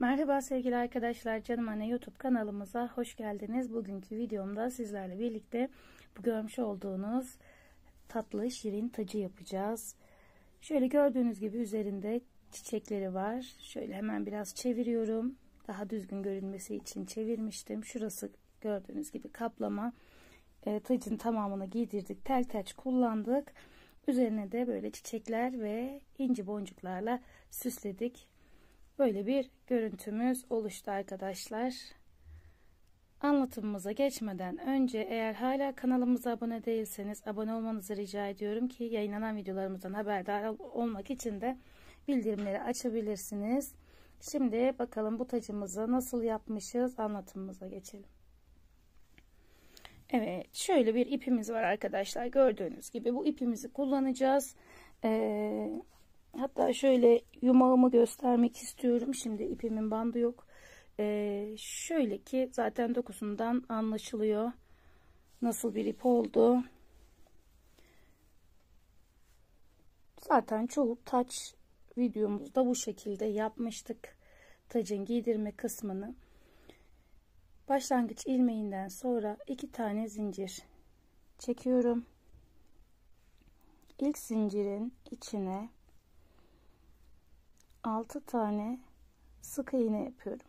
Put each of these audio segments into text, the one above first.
Merhaba sevgili arkadaşlar, Canım Anne YouTube kanalımıza hoş geldiniz. Bugünkü videomda sizlerle birlikte bu görmüş olduğunuz tatlı şirin tacı yapacağız. Şöyle gördüğünüz gibi üzerinde çiçekleri var. Şöyle hemen biraz çeviriyorum. Daha düzgün görünmesi için çevirmiştim. Şurası gördüğünüz gibi kaplama. Tacın tamamını giydirdik. Tel taç kullandık. Üzerine de böyle çiçekler ve inci boncuklarla süsledik. Böyle bir görüntümüz oluştu arkadaşlar. Anlatımımıza geçmeden önce eğer hala kanalımıza abone değilseniz abone olmanızı rica ediyorum ki yayınlanan videolarımızdan haberdar olmak için de bildirimleri açabilirsiniz. Şimdi bakalım bu tacımızı nasıl yapmışız, anlatımımıza geçelim. Evet, şöyle bir ipimiz var arkadaşlar. Gördüğünüz gibi bu ipimizi kullanacağız. Hatta şöyle yumağımı göstermek istiyorum. Şimdi ipimin bandı yok. Şöyle ki zaten dokusundan anlaşılıyor nasıl bir ip oldu. Zaten çoğu taç videomuzda bu şekilde yapmıştık. Tacın giydirme kısmını. Başlangıç ilmeğinden sonra 2 tane zincir çekiyorum. İlk zincirin içine 6 tane sık iğne yapıyorum.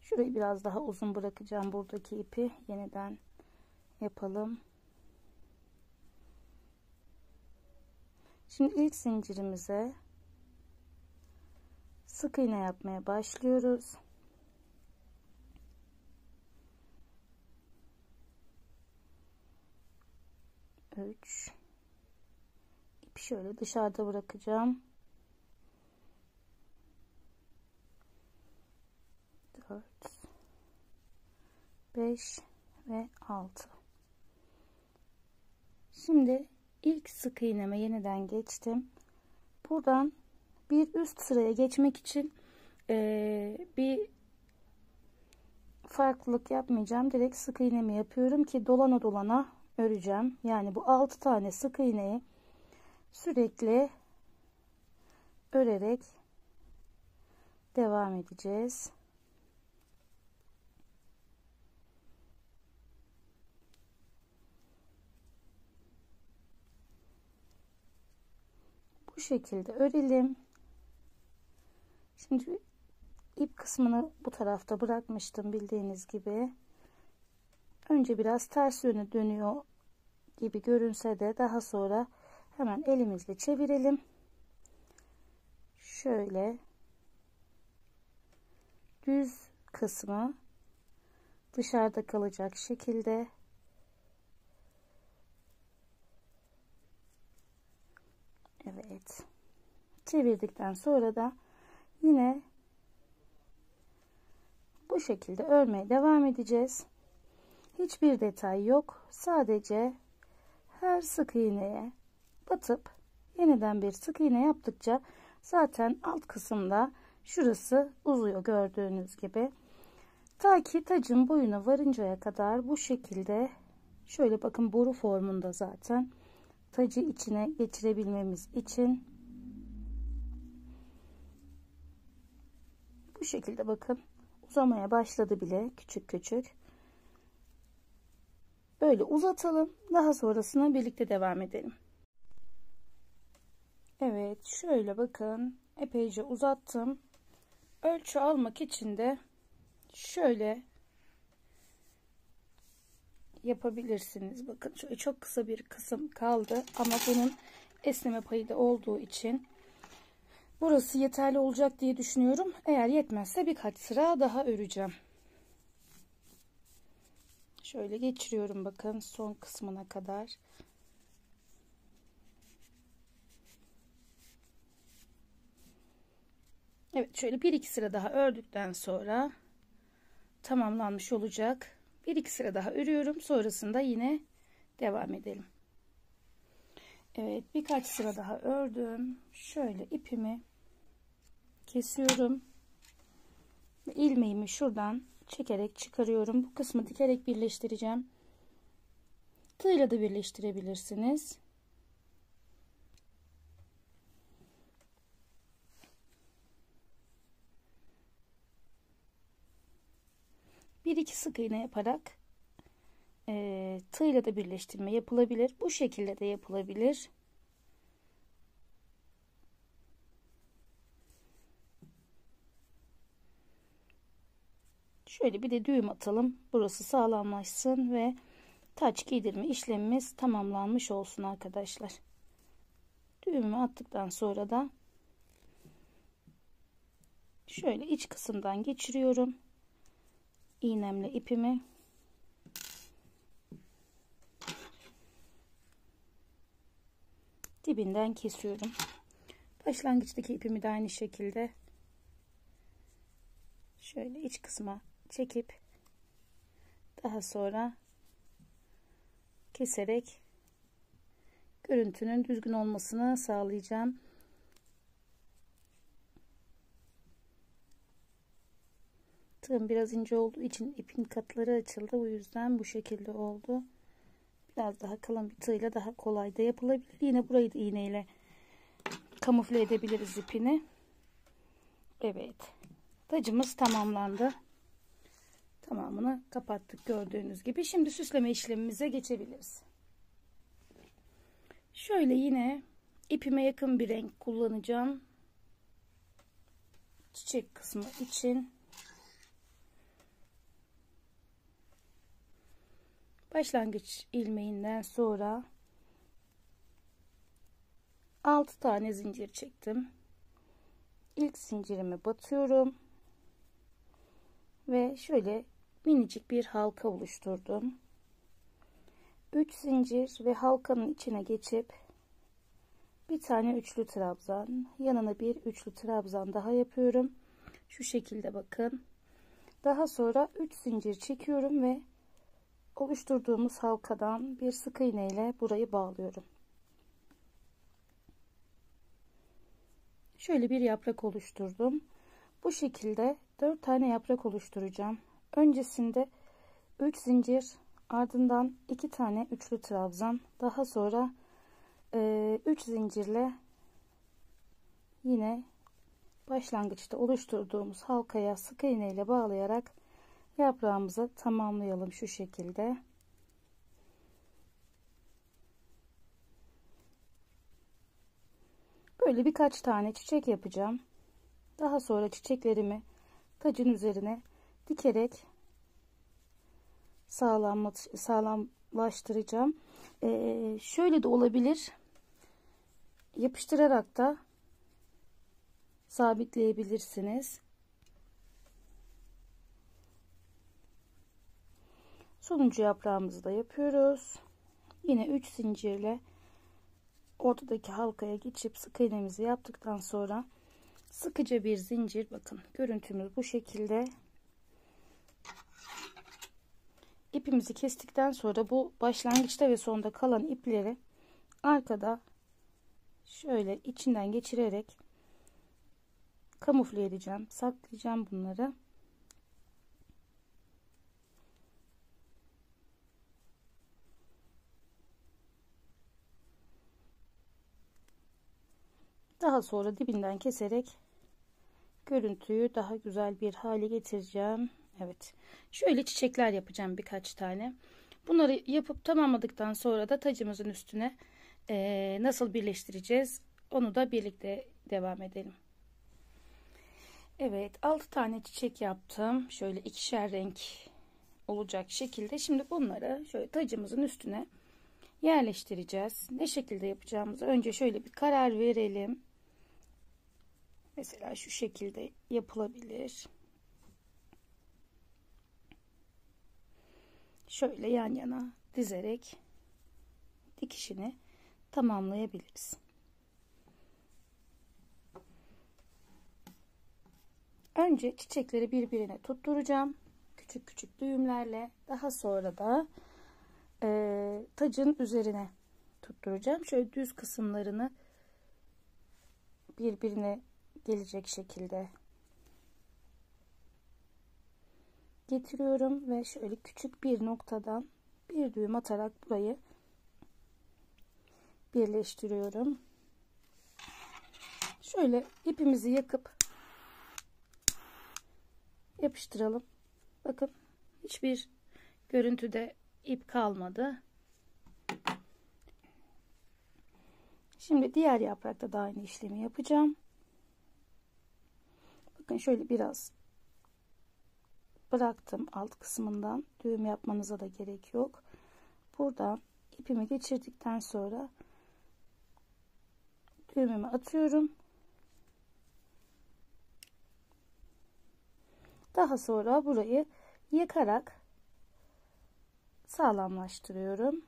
Şurayı biraz daha uzun bırakacağım. Buradaki ipi yeniden yapalım. Şimdi ilk zincirimize sık iğne yapmaya başlıyoruz. İpi şöyle dışarıda bırakacağım. 4 5 ve 6. Şimdi ilk sık iğneme yeniden geçtim. Buradan bir üst sıraya geçmek için bir farklılık yapmayacağım. Direkt sık iğnemi yapıyorum ki dolana dolana öreceğim. Yani bu 6 tane sık iğneyi sürekli örerek devam edeceğiz. Bu şekilde örelim. Şimdi ip kısmını bu tarafta bırakmıştım bildiğiniz gibi. Önce biraz ters yöne dönüyor gibi görünse de daha sonra hemen elimizle çevirelim. Şöyle düz kısmı dışarıda kalacak şekilde evet çevirdikten sonra da yine bu şekilde örmeye devam edeceğiz. Hiçbir detay yok. Sadece her sık iğneye batıp yeniden bir sık iğne yaptıkça zaten alt kısımda şurası uzuyor gördüğünüz gibi. Ta ki tacın boyuna varıncaya kadar bu şekilde şöyle bakın boru formunda zaten tacı içine geçirebilmemiz için bu şekilde bakın uzamaya başladı bile küçük küçük. Böyle uzatalım. Daha sonrasına birlikte devam edelim. Evet, şöyle bakın epeyce uzattım. Ölçü almak için de şöyle yapabilirsiniz. Bakın şöyle çok kısa bir kısım kaldı ama bunun esneme payı da olduğu için burası yeterli olacak diye düşünüyorum. Eğer yetmezse birkaç sıra daha öreceğim. Şöyle geçiriyorum bakın son kısmına kadar. Evet, şöyle 1-2 sıra daha ördükten sonra tamamlanmış olacak. 1-2 sıra daha örüyorum. Sonrasında yine devam edelim. Evet, birkaç sıra daha ördüm. Şöyle ipimi kesiyorum. Ve ilmeğimi şuradan çekerek çıkarıyorum. Bu kısmı dikerek birleştireceğim. Tığla da birleştirebilirsiniz. 1-2 sık iğne yaparak tığla da birleştirme yapılabilir. Bu şekilde de yapılabilir. Şöyle bir de düğüm atalım. Burası sağlamlaşsın ve taç giydirme işlemimiz tamamlanmış olsun arkadaşlar. Düğümü attıktan sonra da şöyle iç kısımdan geçiriyorum. İğnemle ipimi. Dibinden kesiyorum. Başlangıçtaki ipimi de aynı şekilde şöyle iç kısma çekip daha sonra keserek görüntünün düzgün olmasını sağlayacağım. Tığım biraz ince olduğu için ipin katları açıldı. Bu yüzden bu şekilde oldu. Biraz daha kalın bir tığla daha kolay da yapılabilir. Yine burayı da iğneyle kamufle edebiliriz ipini. Evet. Tacımız tamamlandı. Tamamını kapattık gördüğünüz gibi. Şimdi süsleme işlemimize geçebiliriz. Şöyle yine ipime yakın bir renk kullanacağım. Çiçek kısmı için. Başlangıç ilmeğinden sonra 6 tane zincir çektim. İlk zincirimi batıyorum ve şöyle minicik bir halka oluşturdum. 3 zincir ve halkanın içine geçip bir tane üçlü trabzan, yanına bir üçlü trabzan daha yapıyorum. Şu şekilde bakın. Daha sonra 3 zincir çekiyorum ve oluşturduğumuz halkadan bir sık iğne ile burayı bağlıyorum. Şöyle bir yaprak oluşturdum. Bu şekilde 4 tane yaprak oluşturacağım. Öncesinde 3 zincir, ardından 2 tane üçlü trabzan, daha sonra 3 zincirle yine başlangıçta oluşturduğumuz halkaya sık iğne ile bağlayarak yaprağımızı tamamlayalım şu şekilde. Böyle birkaç tane çiçek yapacağım. Daha sonra çiçeklerimi tacın üzerine dikerek sağlamlaştıracağım. Şöyle de olabilir. Yapıştırarak da sabitleyebilirsiniz. Sonuncu yaprağımızı da yapıyoruz. Yine 3 zincirle ortadaki halkaya geçip sık iğnemizi yaptıktan sonra sıkıca bir zincir, bakın görüntümüz bu şekilde. İpimizi kestikten sonra bu başlangıçta ve sonda kalan ipleri arkada şöyle içinden geçirerek kamufle edeceğim, saklayacağım bunları. Daha sonra dibinden keserek görüntüyü daha güzel bir hale getireceğim. Evet. Şöyle çiçekler yapacağım birkaç tane. Bunları yapıp tamamladıktan sonra da tacımızın üstüne nasıl birleştireceğiz onu da birlikte devam edelim. Evet, 6 tane çiçek yaptım. Şöyle ikişer renk olacak şekilde. Şimdi bunları şöyle tacımızın üstüne yerleştireceğiz. Ne şekilde yapacağımızı önce şöyle bir karar verelim. Mesela şu şekilde yapılabilir. Şöyle yan yana dizerek dikişini tamamlayabiliriz. Önce çiçekleri birbirine tutturacağım. Küçük küçük düğümlerle. Daha sonra da tacın üzerine tutturacağım. Şöyle düz kısımlarını birbirine gelecek şekilde getiriyorum ve şöyle küçük bir noktadan bir düğüm atarak burayı birleştiriyorum. Şöyle ipimizi yakıp yapıştıralım. Bakın Hiçbir görüntüde ip kalmadı. Şimdi diğer yaprakta da aynı işlemi yapacağım. Bakın şöyle biraz bıraktım alt kısmından. Düğüm yapmanıza da gerek yok. Buradan ipimi geçirdikten sonra düğümümü atıyorum. Daha sonra burayı yakarak sağlamlaştırıyorum.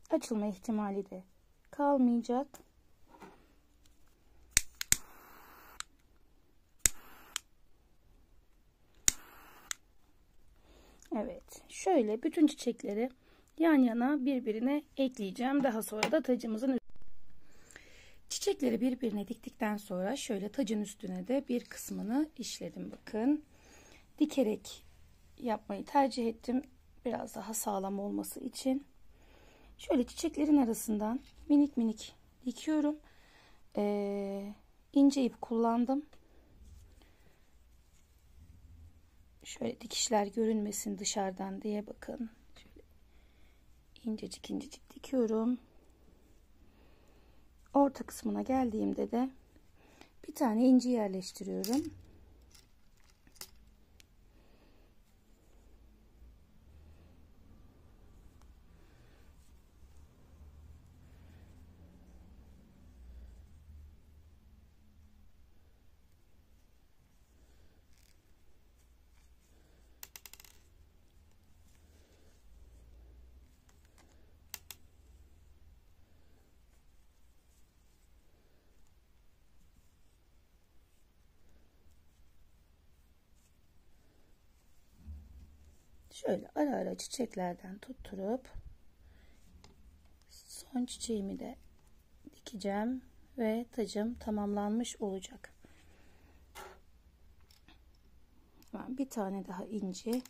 Açılma ihtimali de kalmayacak. Evet, şöyle bütün çiçekleri yan yana birbirine ekleyeceğim. Daha sonra da tacımızın çiçekleri birbirine diktikten sonra şöyle tacın üstüne de bir kısmını işledim. Bakın, dikerek yapmayı tercih ettim. Biraz daha sağlam olması için. Şöyle çiçeklerin arasından minik minik dikiyorum. İnce ip kullandım. Şöyle dikişler görünmesin dışarıdan diye bakın. Şöyle incecik incecik dikiyorum. Orta kısmına geldiğimde de bir tane inci yerleştiriyorum. Şöyle ara ara çiçeklerden tutturup son çiçeğimi de dikeceğim ve tacım tamamlanmış olacak. Bir tane daha inci.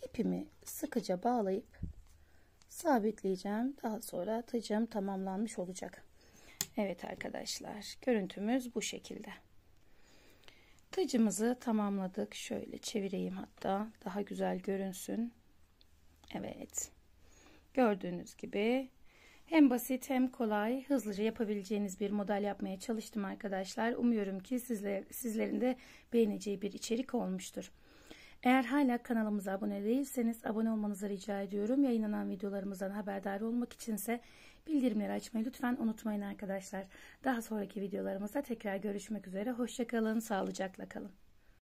İpimi sıkıca bağlayıp sabitleyeceğim. Daha sonra tacım tamamlanmış olacak. Evet arkadaşlar, görüntümüz bu şekilde. Tacımızı tamamladık. Şöyle çevireyim, hatta daha güzel görünsün. Evet. Gördüğünüz gibi hem basit hem kolay, hızlıca yapabileceğiniz bir model yapmaya çalıştım arkadaşlar. Umuyorum ki sizlerin de beğeneceği bir içerik olmuştur. Eğer hala kanalımıza abone değilseniz abone olmanızı rica ediyorum. Yayınlanan videolarımızdan haberdar olmak içinse bildirimleri açmayı lütfen unutmayın arkadaşlar. Daha sonraki videolarımızda tekrar görüşmek üzere. Hoşça kalın, sağlıcakla kalın.